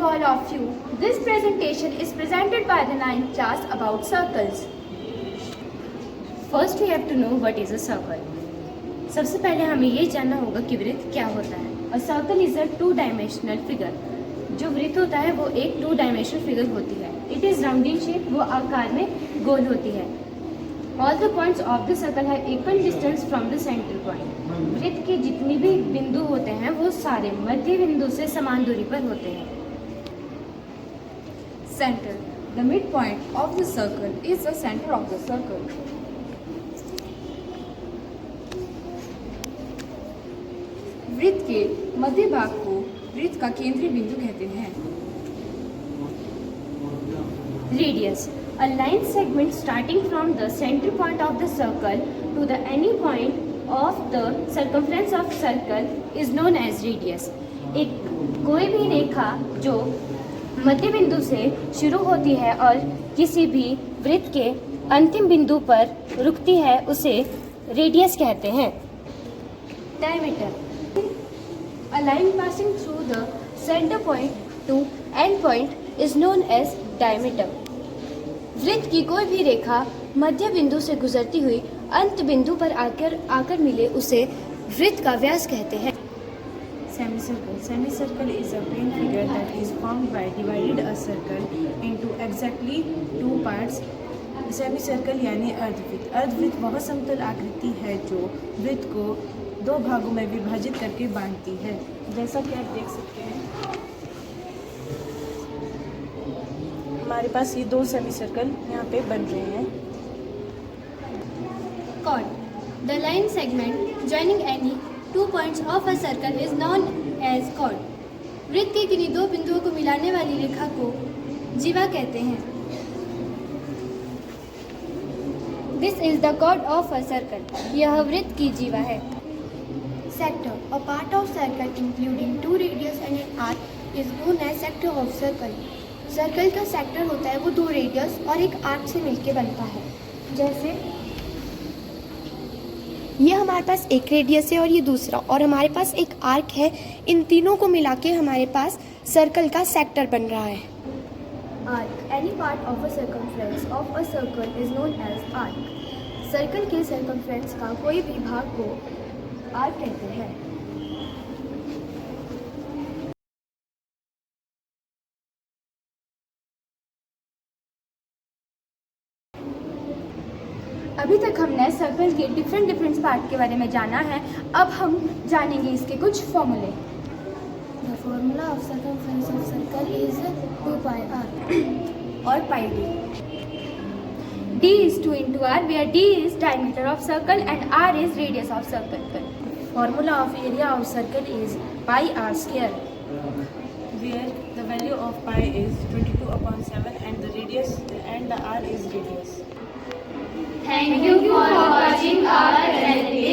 all of you. This presentation is presented by the 9th class about circles. First we have to know what is a circle. सबसे पहले हमें ये जानना होगा कि वृत्त क्या होता है. A circle is a two-dimensional figure. जो वृत्त होता है वो एक टू डायमेंशनल फिगर होती है. It is round in shape. वो आकार में गोल होती है. All the points of the circle have equal distance from the center point. वृत्त के जितने भी बिंदु होते हैं वो सारे मध्य बिंदु से समान दूरी पर होते हैं. Center. The midpoint of the circle is the center of the circle. वृत्त के मध्य भाग को वृत्त का केंद्रीय बिंदु कहते हैं. Radius. A line segment starting from the center point of the circle to the any point of the circumference of circle is known as radius. एक कोई भी रेखा जो मध्य बिंदु से शुरू होती है और किसी भी वृत्त के अंतिम बिंदु पर रुकती है उसे रेडियस कहते हैं. Diameter. A line passing through the center point to end point is known as diameter. वृत्त की कोई भी रेखा मध्य बिंदु से गुजरती हुई अंत बिंदु पर आकर मिले उसे वृत्त का व्यास कहते हैं. Semicircle. Semicircle is a plane figure that is formed by divided a circle into exactly two parts. Semicircle यानी अर्धवृत्त. अर्धवृत्त वह समतल आकृति है जो वृत्त को दो भागों में विभाजित करके बांधती है. जैसा कि आप देख सकते हैं हमारे पास ये दो सेमीसर्कल यहाँ पे बन रहे हैं. Chord. The line segment joining any two points of a circle is known as chord. वृत्त के किन्हीं दो बिंदुओं को मिलाने वाली रेखा को जीवा कहते हैं. This is the chord of a circle. यह वृत्त की जीवा है. Sector. A part of circle including two radius and an arc is known as sector of circle. Circle का सेक्टर होता है वो दो रेडियस और एक आर्क से मिलके बनता है. जैसे ये हमारे पास एक रेडियस है और ये दूसरा और हमारे पास एक आर्क है. इन तीनों को मिला के हमारे पास सर्कल का सेक्टर बन रहा है. Arc. Any part of a circumference of a circle is known as arc. Circle के सर्कमफ्रेंस का कोई भी भाग को आर्क कहते हैं. अभी तक हमने सर्कल के डिफरेंट पार्ट के बारे में जाना है. अब हम जानेंगे इसके कुछ फॉर्मूले. The formula of circumference of circle is 2 pi r और pi d. d is 2 into r where d is diameter of circle and r is radius of circle. Formula of area of circle is pi r square, where the value of pi is 22/7 and the radius and the r is radius. Thank you for watching our presentation.